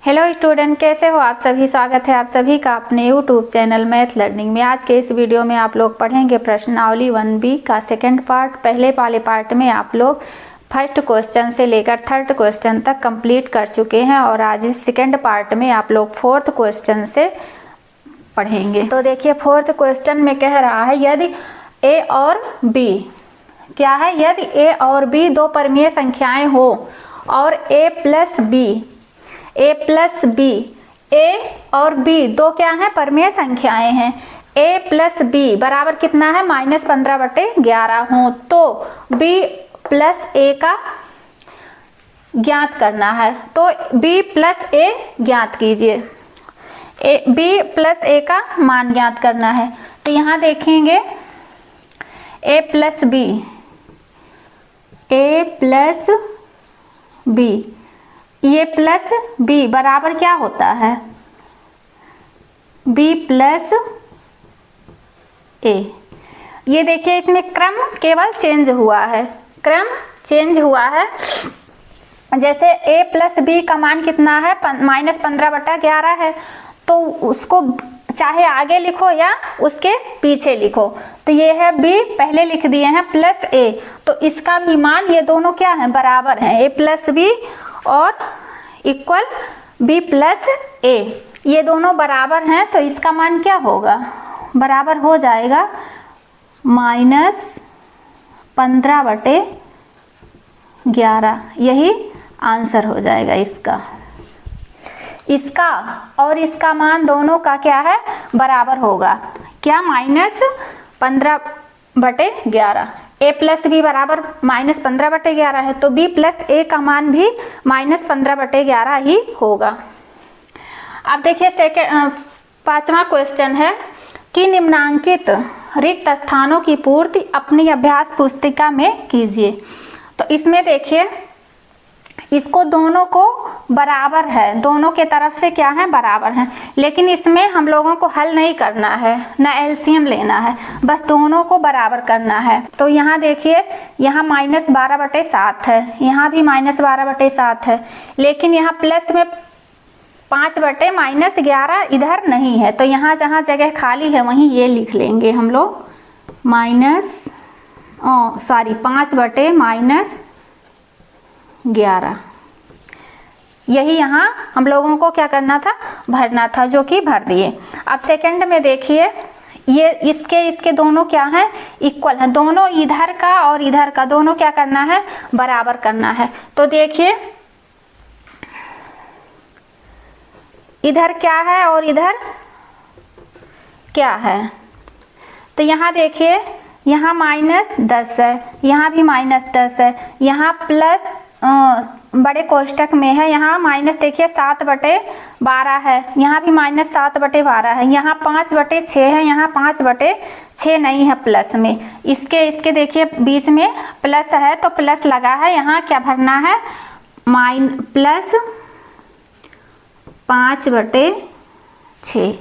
Hello student, कैसे हो आप सभी। स्वागत है आप सभी का अपने यूट्यूब चैनल मैथ लर्निंग में। आज के इस वीडियो में आप लोग पढ़ेंगे प्रश्नावली 1B का सेकंड पार्ट। पहले वाले पार्ट में आप लोग फर्स्ट क्वेश्चन से लेकर थर्ड क्वेश्चन तक कंप्लीट कर चुके हैं और आज इस सेकंड पार्ट में आप लोग फोर्थ क्वेश्चन से पढ़ेंगे। तो देखिए, फोर्थ क्वेश्चन में कह रहा है यदि ए और बी क्या है, यदि ए और बी दो परमीय संख्याएं हो और ए प्लस बी, ए और बी दो क्या है, परमीय संख्याएं हैं। ए प्लस बी बराबर कितना है, -15/11 हो तो बी प्लस ए का ज्ञात करना है। तो बी प्लस ए ज्ञात कीजिए, बी प्लस ए का मान ज्ञात करना है। तो यहाँ देखेंगे ए प्लस बी, ये प्लस बी बराबर क्या होता है, बी प्लस ए। ये देखिए, इसमें क्रम केवल चेंज हुआ है, जैसे a प्लस बी का मान कितना है, -15/11 है। तो उसको चाहे आगे लिखो या उसके पीछे लिखो। तो ये है b, पहले लिख दिए हैं, प्लस a, तो इसका भी मान, ये दोनों क्या है, बराबर हैं, a प्लस बी और इक्वल b प्लस a, ये दोनों बराबर हैं। तो इसका मान क्या होगा, बराबर हो जाएगा -15/11। यही आंसर हो जाएगा इसका और इसका मान दोनों का क्या है, बराबर होगा। क्या, -15/11। a प्लस बी बराबर -15/11 है, तो b प्लस ए का मान भी -15/11 ही होगा। अब देखिए पांचवा क्वेश्चन है कि निम्नांकित रिक्त स्थानों की पूर्ति अपनी अभ्यास पुस्तिका में कीजिए। तो इसमें देखिए, इसको दोनों को बराबर है, दोनों के तरफ से क्या है, बराबर है। लेकिन इसमें हम लोगों को हल नहीं करना है, ना एलसीएम लेना है, बस दोनों को बराबर करना है। तो यहाँ देखिए, यहाँ -12/7 है, यहाँ भी -12/7 है, लेकिन यहाँ प्लस में 5/-11 इधर नहीं है। तो यहाँ जहाँ जगह खाली है वहीं ये लिख लेंगे हम लोग, 5/-11। यही यहाँ हम लोगों को क्या करना था, भरना था, जो कि भर दिए। अब सेकंड में देखिए, ये इसके दोनों क्या हैं, इक्वल हैं, दोनों इधर का और इधर का दोनों क्या करना है, बराबर करना है। तो देखिए, इधर क्या है और इधर क्या है। तो यहाँ देखिए, यहाँ -10 है, यहाँ भी -10 है, यहाँ प्लस बड़े कोष्टक में है, यहाँ माइनस देखिए 7/12 है, यहाँ भी -7/12 है, यहाँ 5/6 है, यहाँ 5/6 नहीं है प्लस में। इसके देखिए बीच में प्लस है तो प्लस लगा है, यहाँ क्या भरना है, प्लस 5/6,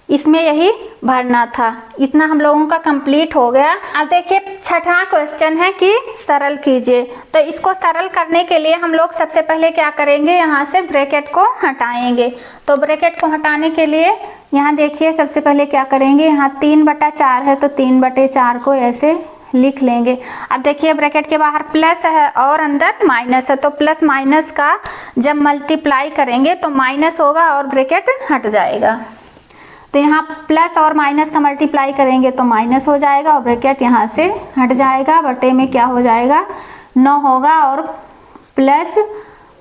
इसमें यही भरना था। इतना हम लोगों का कंप्लीट हो गया। अब देखिए छठवां क्वेश्चन है कि सरल कीजिए। तो इसको सरल करने के लिए हम लोग सबसे पहले क्या करेंगे, यहाँ से ब्रैकेट को हटाएंगे। तो ब्रैकेट को हटाने के लिए यहाँ देखिए, सबसे पहले क्या करेंगे, यहाँ 3/4 है तो 3/4 को ऐसे लिख लेंगे। अब देखिए, ब्रैकेट के बाहर प्लस है और अंदर माइनस है, तो प्लस माइनस का जब मल्टीप्लाई करेंगे तो माइनस होगा और ब्रैकेट हट जाएगा। तो यहाँ प्लस और माइनस का मल्टीप्लाई करेंगे तो माइनस हो जाएगा और ब्रैकेट यहाँ से हट जाएगा। बटे में क्या हो जाएगा, 9 होगा और प्लस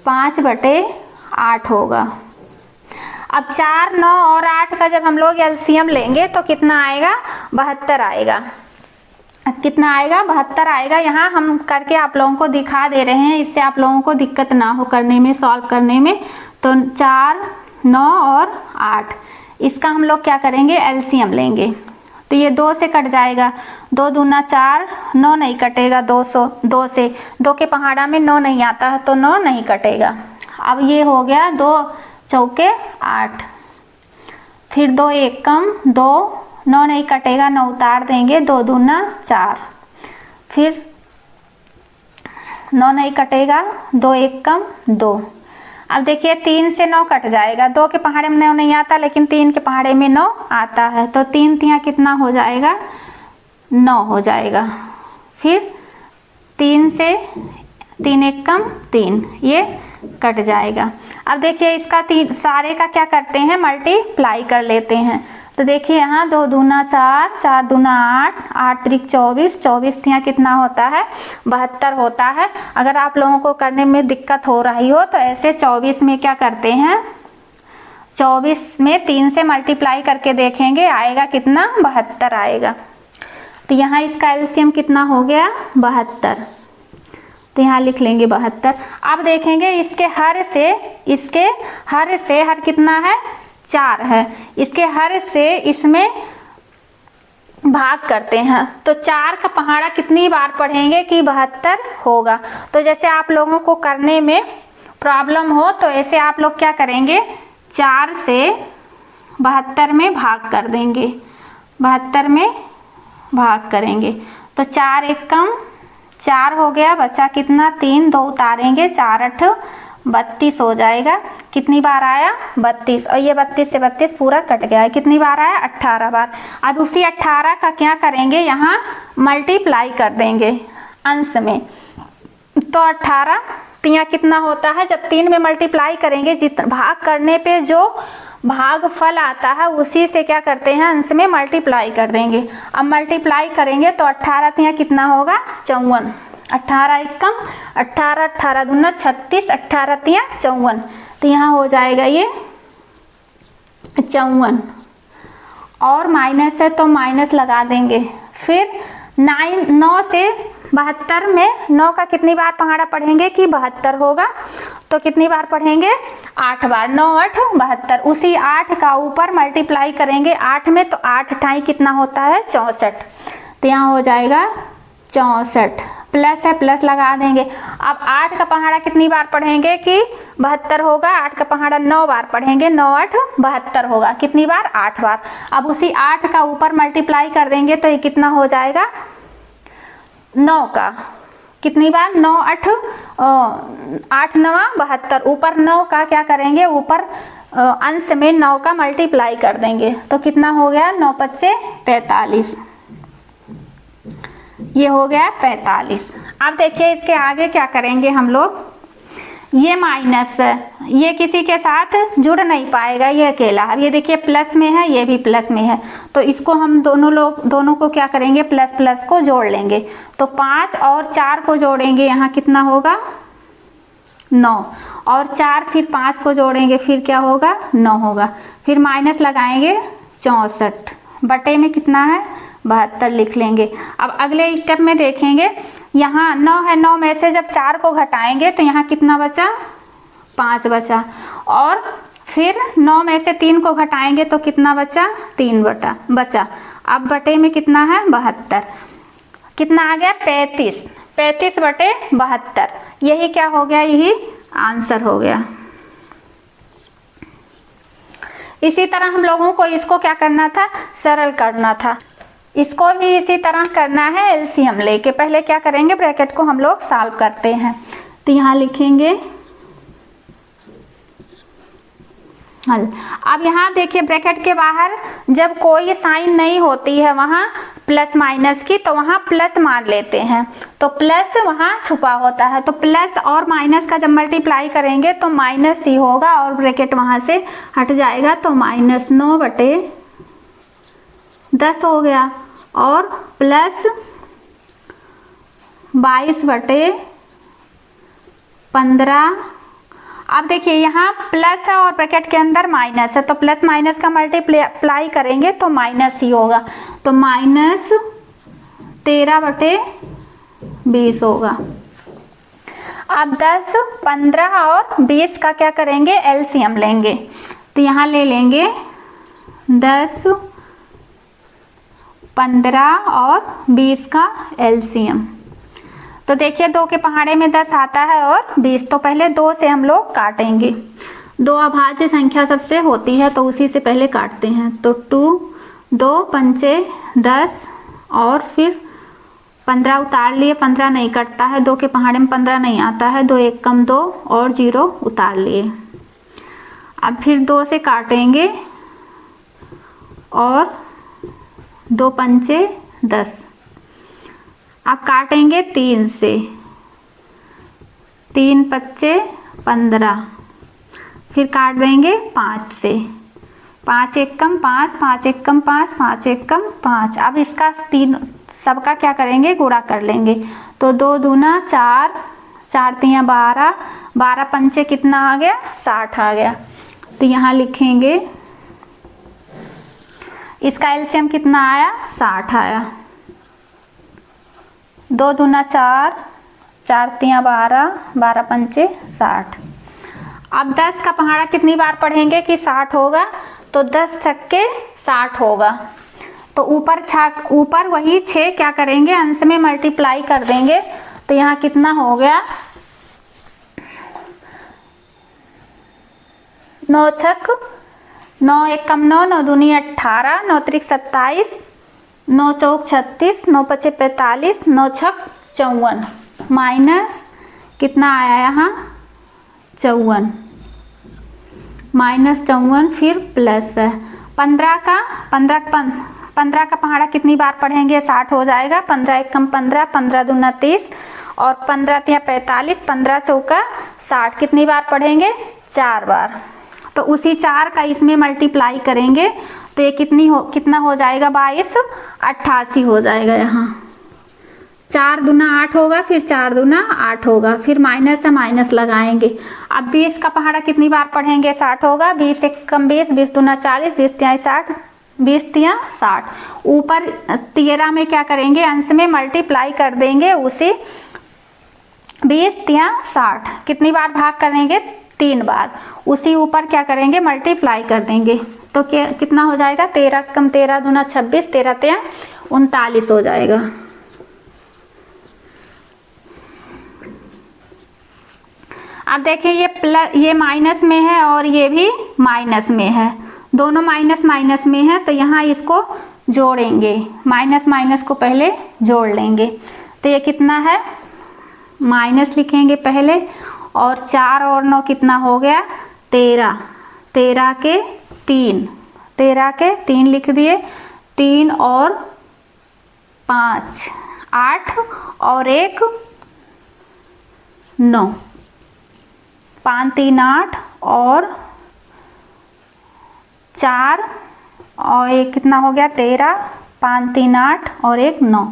5/8 होगा। अब 4, 9 और 8 का जब हम लोग एलसीएम लेंगे तो कितना आएगा, 72 आएगा। कितना आएगा, 72 आएगा। यहाँ हम करके आप लोगों को दिखा दे रहे हैं, इससे आप लोगों को दिक्कत ना हो करने में, सॉल्व करने में। तो 4, 9 और 8, इसका हम लोग क्या करेंगे, एलसीएम लेंगे। तो ये 2 से कट जाएगा, 2 दूना 4, 9 नहीं कटेगा, 2 से 2 के पहाड़ा में 9 नहीं आता है तो 9 नहीं कटेगा। अब ये हो गया 2 चौके 8, फिर 2 1 कम 2, 9 नहीं कटेगा, 9 उतार देंगे, 2 दूना 4, फिर 9 नहीं कटेगा, 2 1 कम 2। अब देखिए 3 से 9 कट जाएगा, 2 के पहाड़े में 9 नहीं आता, लेकिन 3 के पहाड़े में 9 आता है, तो 3 तिया कितना हो जाएगा, 9 हो जाएगा। फिर 3 से 3 एक कम 3, ये कट जाएगा। अब देखिए इसका सारे का क्या करते हैं, मल्टीप्लाई कर लेते हैं। तो देखिए यहाँ 2 दूना 4, 4 दूना 8, 8 त्रिक 24, 24 यहाँ कितना होता है, 72 होता है। अगर आप लोगों को करने में दिक्कत हो रही हो तो ऐसे 24 में क्या करते हैं, 24 में 3 से मल्टीप्लाई करके देखेंगे, आएगा कितना, 72 आएगा। तो यहाँ इसका एलसीएम कितना हो गया, 72। तो यहाँ लिख लेंगे 72। अब देखेंगे इसके हर से हर कितना है, 4 है, इसके हर से इसमें भाग करते हैं। तो 4 का पहाड़ा कितनी बार पढ़ेंगे कि 72 होगा। तो जैसे आप लोगों को करने में प्रॉब्लम हो तो ऐसे आप लोग क्या करेंगे, 4 से 72 में भाग कर देंगे, 72 में भाग करेंगे। तो 4 एक कम 4 हो गया, बचा कितना, 3, 2 उतारेंगे, 4 8 32 हो जाएगा। कितनी बार आया, 32, और ये 32 से 32 पूरा कट गया है। कितनी बार आया, 18 बार। अब उसी 18 का क्या करेंगे, यहाँ मल्टीप्लाई कर देंगे अंश में। तो 18 तिया कितना होता है, जब 3 में मल्टीप्लाई करेंगे, जितना भाग करने पे जो भाग फल आता है उसी से क्या करते हैं, अंश में मल्टीप्लाई कर देंगे। अब मल्टीप्लाई करेंगे तो 18 तिया कितना होगा, 54, 18 एक कम 18, 18 दूना 36, 18 तिया 54। तो यहाँ हो जाएगा ये 54, और माइनस है तो माइनस लगा देंगे। फिर 9 से 72 में 9 का कितनी बार पहाड़ा पढ़ेंगे कि 72 होगा। तो कितनी बार पढ़ेंगे, 8 बार, 9 8 72। उसी 8 का ऊपर मल्टीप्लाई करेंगे 8 में, तो 8 ठाई कितना होता है, 64। तो यहाँ हो जाएगा 64, प्लस है प्लस लगा देंगे। अब 8 का पहाड़ा कितनी बार पढ़ेंगे कि 72 होगा, 8 का पहाड़ा 9 बार पढ़ेंगे, 9 8 72 होगा। कितनी बार, 8 बार। अब उसी 8 का ऊपर मल्टीप्लाई कर देंगे तो ये कितना हो जाएगा, 9 का कितनी बार, 9 8 8 9 72। ऊपर 9 का क्या करेंगे, ऊपर अंश में 9 का मल्टीप्लाई कर देंगे। तो कितना हो गया, 9 5 45, ये हो गया 45। अब देखिए इसके आगे क्या करेंगे हम लोग, ये माइनस, ये किसी के साथ जुड़ नहीं पाएगा, ये अकेला। अब ये देखिए प्लस में है, ये भी प्लस में है, तो इसको हम दोनों को क्या करेंगे, प्लस प्लस को जोड़ लेंगे। तो 5 और 4 को जोड़ेंगे, यहाँ कितना होगा, 9, और 4 फिर 5 को जोड़ेंगे, फिर क्या होगा, 9 होगा। फिर माइनस लगाएंगे 64, बटे में कितना है, 72 लिख लेंगे। अब अगले स्टेप में देखेंगे, यहाँ 9 है, 9 में से जब 4 को घटाएंगे तो यहाँ कितना बचा, 5 बचा। और फिर 9 में से 3 को घटाएंगे तो कितना बचा, 3 बचा। अब बटे में कितना है, 72। कितना आ गया, 35, 35 बटे 72। यही क्या हो गया, यही आंसर हो गया। इसी तरह हम लोगों को इसको क्या करना था, सरल करना था। इसको भी इसी तरह करना है, एलसीएम लेके। पहले क्या करेंगे, ब्रैकेट को हम लोग सॉल्व करते हैं। तो यहाँ लिखेंगे हल। अब यहाँ देखिए ब्रैकेट के बाहर जब कोई साइन नहीं होती है वहाँ प्लस माइनस की, तो वहाँ प्लस मान लेते हैं, तो प्लस वहाँ छुपा होता है। तो प्लस और माइनस का जब मल्टीप्लाई करेंगे तो माइनस ही होगा, और ब्रैकेट वहाँ से हट जाएगा। तो -9 बटे 10 हो गया, और प्लस 22 बटे 15। अब देखिए यहाँ प्लस है और ब्रैकेट के अंदर माइनस है, तो प्लस माइनस का मल्टीप्लाई करेंगे तो माइनस ही होगा। तो -13 बटे 20 होगा। अब 10, 15 और 20 का क्या करेंगे, एलसीएम लेंगे। तो यहाँ ले लेंगे 10, 15 और 20 का एलसीएम। तो देखिए 2 के पहाड़े में 10 आता है और 20, तो पहले 2 से हम लोग काटेंगे। 2 अभाज्य संख्या सबसे होती है, तो उसी से पहले काटते हैं। तो 2 पंचे 10 और फिर 15 उतार लिए, 15 नहीं कटता है, 2 के पहाड़े में 15 नहीं आता है, 2 1 कम 2 और 0 उतार लिए। अब फिर 2 से काटेंगे और 2 पंचे 10। अब काटेंगे 3 से, 3 पच्चे 15, फिर काट देंगे 5 से, 5 1 कम 5, 5 1 कम 5, 5 1 कम 5। अब इसका सबका क्या करेंगे, गुणा कर लेंगे। तो 2 दूना 4, 4 तियाँ 12, 12 पंचे कितना आ गया, 60 आ गया। तो यहाँ लिखेंगे इसका एलसीएम कितना आया, 60 आया। 2 दूना 4, 4 तियाँ 12, 12 पंचे 60। अब 10 का पहाड़ा कितनी बार पढ़ेंगे कि 60 होगा, तो 10 छक्के 60 होगा। तो ऊपर वही 6 क्या करेंगे, अंश में मल्टीप्लाई कर देंगे। तो यहाँ कितना हो गया, 9 छक 9 1 कम 9, 9 दूनी 18, 9 त्रिक 27, 9 चौक 36, 9 पचे 45, 9 छक 54, माइनस कितना आया यहाँ, 54, माइनस 54, फिर प्लस है 15 का पहाड़ा कितनी बार पढ़ेंगे, 60 हो जाएगा। 15 1 कम 15, 15 दूना 30 और 15 तिया 45, 15 चौका 60 कितनी बार पढ़ेंगे, 4 बार। तो उसी 4 का इसमें मल्टीप्लाई करेंगे तो ये कितना हो जाएगा, 22 88 हो जाएगा। यहाँ 4 दूना 8 होगा, फिर 4 दूना 8 होगा, फिर माइनस है, माइनस लगाएंगे। अब 20 का पहाड़ा कितनी बार पढ़ेंगे, 60 होगा। 20 1 कम 20, 20 दूना 40, 20 तिया 60, 20 तिया 60। ऊपर 13 में क्या करेंगे, अंश में मल्टीप्लाई कर देंगे उसे। 20 तिया 60 कितनी बार भाग करेंगे, 3 बार। उसी ऊपर क्या करेंगे, मल्टीप्लाई कर देंगे। तो कितना हो जाएगा, 13 कम 13 दूना 26, 13 तिया 39 हो जाएगा। अब देखिए ये माइनस में है और ये भी माइनस में है, दोनों माइनस माइनस में है। तो यहाँ इसको जोड़ेंगे, माइनस माइनस को पहले जोड़ लेंगे। तो ये कितना है, माइनस लिखेंगे पहले, और 4 और 9 कितना हो गया, 13, 13 के 3, 13 के 3 लिख दिए। 3 और 5 8 और 1 9, 5 3 8 और 4 और 1 कितना हो गया, 13, 5 3 8 और 1 9।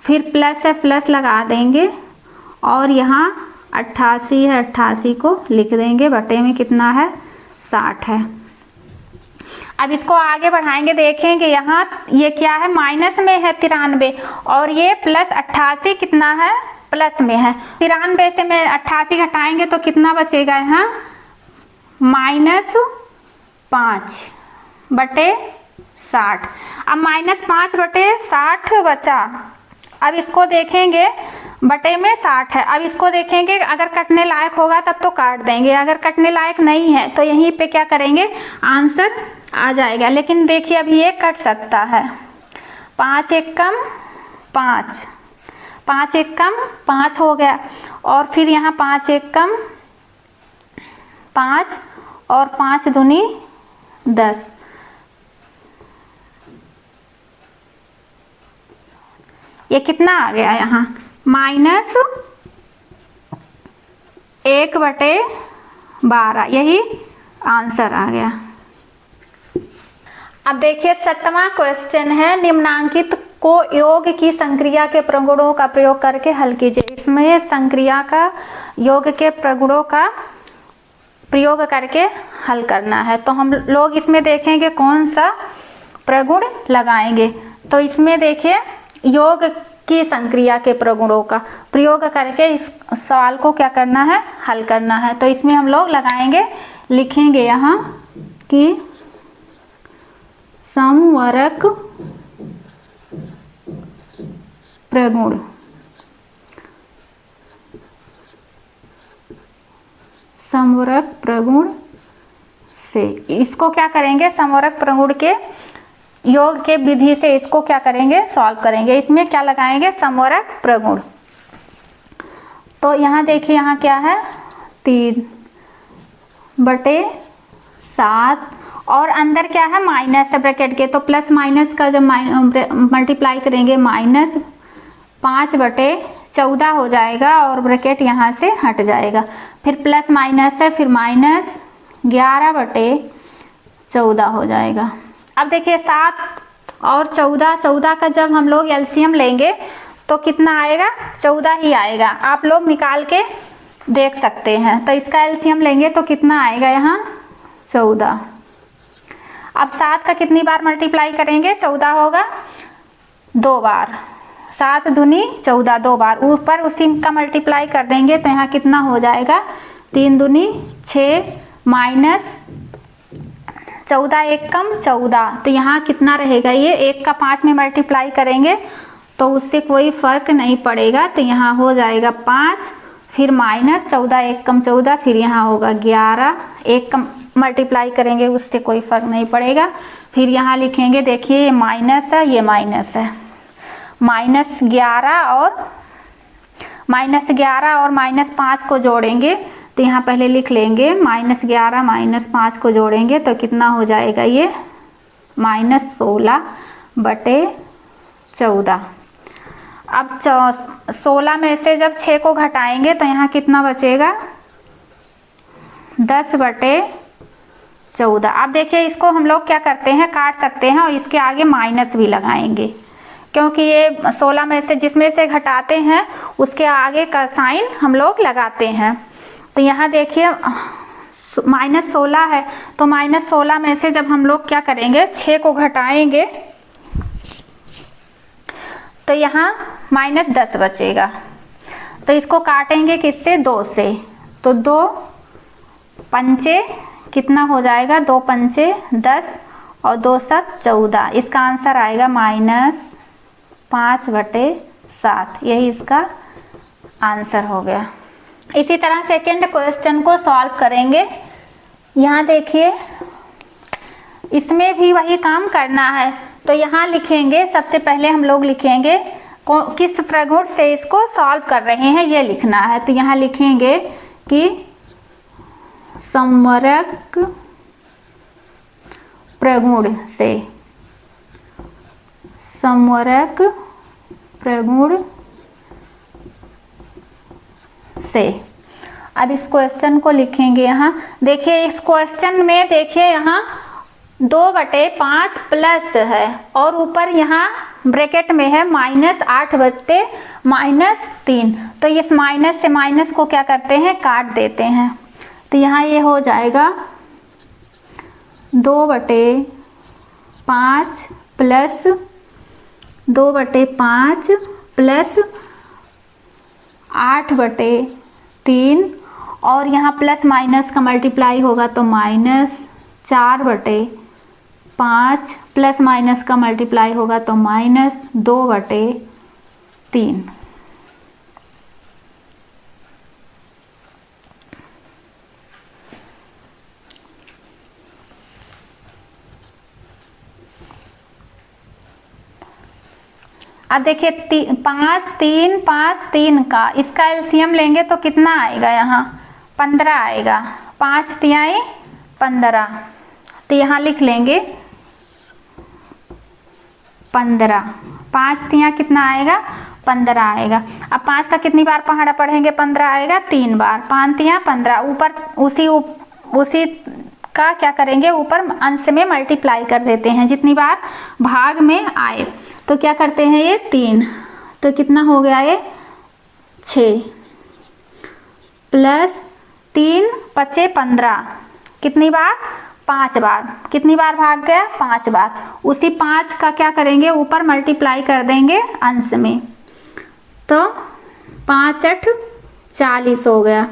फिर प्लस है, प्लस लगा देंगे और यहाँ 88 है, 88 को लिख देंगे। बटे में कितना है, 60 है। अब इसको आगे बढ़ाएंगे, देखेंगे यहाँ ये क्या है, माइनस में है 93 और ये प्लस 88 कितना है, प्लस में है। 93 से में 88 घटाएंगे तो कितना बचेगा, यहाँ -5 बटे 60। अब -5 बटे 60 बचा। अब इसको देखेंगे, बटे में 60 है। अब इसको देखेंगे, अगर कटने लायक होगा तब तो काट देंगे, अगर कटने लायक नहीं है तो यहीं पे क्या करेंगे, आंसर आ जाएगा। लेकिन देखिए अभी ये कट सकता है। 5 1 कम 5, 5 1 कम 5 हो गया, और फिर यहाँ 5 1 कम 5 और 5 दूनी 10। ये कितना आ गया, यहाँ -1 बटे 12, यही आंसर आ गया। अब देखिए 7वां क्वेश्चन है, निम्नांकित को योग की संक्रिया के प्रगुणों का प्रयोग करके हल कीजिए। इसमें संक्रिया का योग के प्रगुणों का प्रयोग करके हल करना है। तो हम लोग इसमें देखेंगे कौन सा प्रगुण लगाएंगे। तो इसमें देखिए योग की संक्रिया के प्रगुणों का प्रयोग करके इस सवाल को क्या करना है, हल करना है। तो इसमें हम लोग लगाएंगे, लिखेंगे यहाँ कि समवरक प्रगुण, समवरक प्रगुण से इसको क्या करेंगे, समवरक प्रगुण के योग के विधि से इसको क्या करेंगे, सॉल्व करेंगे। इसमें क्या लगाएंगे, समवर्ग प्रगुण। तो यहाँ देखिए, यहाँ क्या है 3/7 और अंदर क्या है माइनस है ब्रैकेट के, तो प्लस माइनस का जब मल्टीप्लाई करेंगे -5/14 हो जाएगा और ब्रैकेट यहाँ से हट जाएगा। फिर प्लस माइनस है, फिर -11/14 हो जाएगा। अब देखिए 7 और 14 का जब हम लोग एलसीएम लेंगे तो कितना आएगा, 14 ही आएगा। आप लोग निकाल के देख सकते हैं। तो इसका एलसीएम लेंगे तो कितना आएगा यहाँ 14। अब 7 का कितनी बार मल्टीप्लाई करेंगे, 14 होगा 2 बार, 7 दूनी 14 2 बार, ऊपर उसी का मल्टीप्लाई कर देंगे तो यहाँ कितना हो जाएगा 3 दूनी 6 माइनस 14 एक कम 14, तो यहाँ कितना रहेगा, ये 1 का 5 में मल्टीप्लाई करेंगे तो उससे कोई फर्क नहीं पड़ेगा। तो यहाँ हो जाएगा 5, फिर माइनस 14 एक कम 14, फिर यहाँ होगा 11, 1 कम मल्टीप्लाई करेंगे उससे कोई फर्क नहीं पड़ेगा। फिर यहाँ लिखेंगे, देखिए ये माइनस है, ये माइनस है, -11 और -5 को जोड़ेंगे तो यहाँ पहले लिख लेंगे -11 -5 को जोड़ेंगे तो कितना हो जाएगा, ये -16/14। अब 16 में से जब 6 को घटाएंगे तो यहाँ कितना बचेगा 10/14। अब देखिए इसको हम लोग क्या करते हैं, काट सकते हैं और इसके आगे माइनस भी लगाएंगे, क्योंकि ये 16 में से जिसमें से घटाते हैं उसके आगे का साइन हम लोग लगाते हैं। तो यहाँ देखिए -16 है तो -16 में से जब हम लोग क्या करेंगे 6 को घटाएंगे तो यहाँ -10 बचेगा। तो इसको काटेंगे किससे, 2 से, तो 2 पंचे कितना हो जाएगा, 2 पंचे 10 और 2 7 14। इसका आंसर आएगा -5/7। यही इसका आंसर हो गया। इसी तरह सेकेंड क्वेश्चन को सॉल्व करेंगे। यहाँ देखिए इसमें भी वही काम करना है। तो यहाँ लिखेंगे, सबसे पहले हम लोग लिखेंगे किस प्रगुण से इसको सॉल्व कर रहे हैं ये लिखना है। तो यहाँ लिखेंगे कि समवर्ग प्रगुण से, समवर्ग प्रगुण से। अब इस क्वेश्चन को लिखेंगे। यहाँ देखिए इस क्वेश्चन में देखिए यहाँ 2/5 प्लस है और ऊपर यहाँ ब्रैकेट में है -8/-3। तो इस माइनस से माइनस को क्या करते हैं, काट देते हैं। तो यहाँ ये हो जाएगा 2/5 प्लस 2/5 प्लस 8/3 और यहाँ प्लस माइनस का मल्टीप्लाई होगा तो -4/5 प्लस माइनस का मल्टीप्लाई होगा तो -2/3। अब देखिए 5 3 5 3 का इसका एलसीएम लेंगे तो कितना आएगा, यहाँ 15 आएगा। 5 तिहाई 15, तो यहाँ लिख लेंगे 15। 5 तिहाई कितना आएगा, 15 आएगा। अब 5 का कितनी बार पहाड़ा पढ़ेंगे, 15 आएगा 3 बार। 5 तिहाई 15, ऊपर उसी का क्या करेंगे, ऊपर अंश में मल्टीप्लाई कर देते हैं जितनी बार भाग में आए। तो क्या करते हैं ये 3, तो कितना हो गया ये 6 प्लस 3 5 15, कितनी बार 5 बार। कितनी बार भाग गया, 5 बार। उसी 5 का क्या करेंगे, ऊपर मल्टीप्लाई कर देंगे अंश में, तो 5 8 40 हो गया।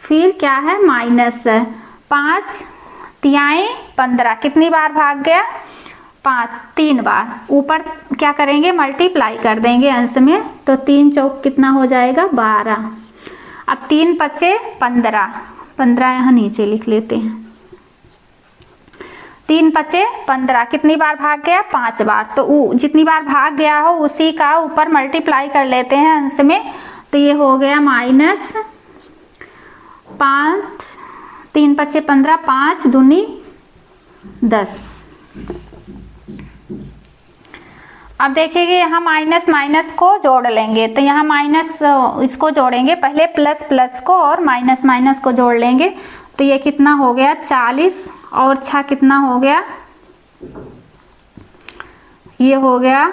फिर क्या है माइनस है, 5 तिहाई 15, कितनी बार भाग गया, 3 बार। ऊपर क्या करेंगे, मल्टीप्लाई कर देंगे अंश में, तो 3 चौक कितना हो जाएगा 12। अब 3 5 15, 15 यहाँ नीचे लिख लेते हैं। 3 पचे 15, कितनी बार भाग गया? 5 बार। तो जितनी बार भाग गया हो उसी का ऊपर मल्टीप्लाई कर लेते हैं अंश में। तो ये हो गया -5, 3 पचे 15, 5 दूनी 10। अब देखिए यहाँ माइनस माइनस को जोड़ लेंगे, तो यहाँ माइनस इसको जोड़ेंगे पहले, प्लस प्लस को और माइनस माइनस को जोड़ लेंगे। तो ये कितना हो गया? 40 और 6 कितना हो गया? ये हो गया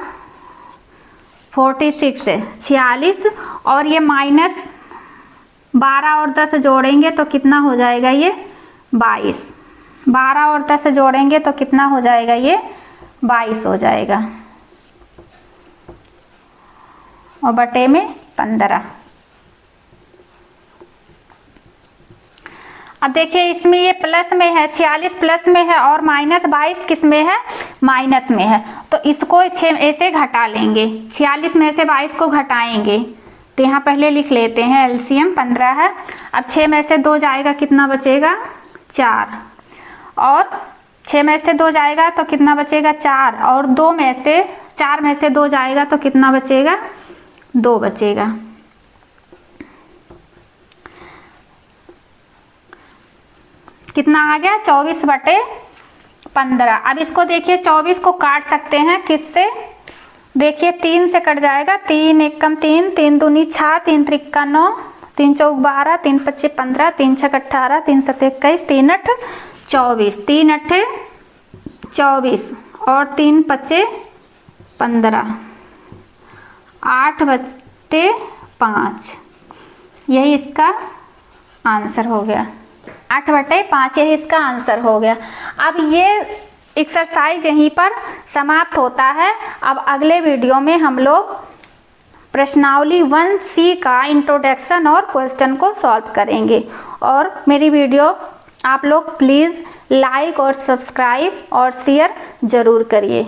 46 है, 46। और ये माइनस 12 और 10 जोड़ेंगे तो कितना हो जाएगा? ये 22। 12 और 10 जोड़ेंगे तो कितना हो जाएगा? ये 22 हो जाएगा, और बटे में 15। अब देखिए इसमें ये प्लस में है, 46 प्लस में है और माइनस 22 किस में है? माइनस में है। तो इसको 6 ऐसे घटा लेंगे, 46 में से 22 को घटाएंगे। तो यहाँ पहले लिख लेते हैं, एलसीएम 15 है। अब 6 में से 2 जाएगा, कितना बचेगा? 4। और 6 में से 2 जाएगा तो कितना बचेगा? 4। और 4 में से 2 जाएगा तो कितना बचेगा? 2 बचेगा। कितना आ गया? 24 बटे 15। अब इसको देखिए 24 को काट सकते हैं किससे? देखिए 3 से कट जाएगा, 3 एकम 3, 3 दूनी 6, 3 त्रिक्का 9, 3 चौक 12, 3 पच्चे 15, 3 छक 18, 3 सत 21, 3 8 24, 3 अट्ठे 24 और 3 पच्चे 15, 8 बटे 5। यही इसका आंसर हो गया, 8 बटे 5 यही इसका आंसर हो गया। अब ये एक्सरसाइज यहीं पर समाप्त होता है। अब अगले वीडियो में हम लोग प्रश्नावली 1C का इंट्रोडक्शन और क्वेश्चन को सॉल्व करेंगे। और मेरी वीडियो आप लोग प्लीज़ लाइक और सब्सक्राइब और शेयर ज़रूर करिए।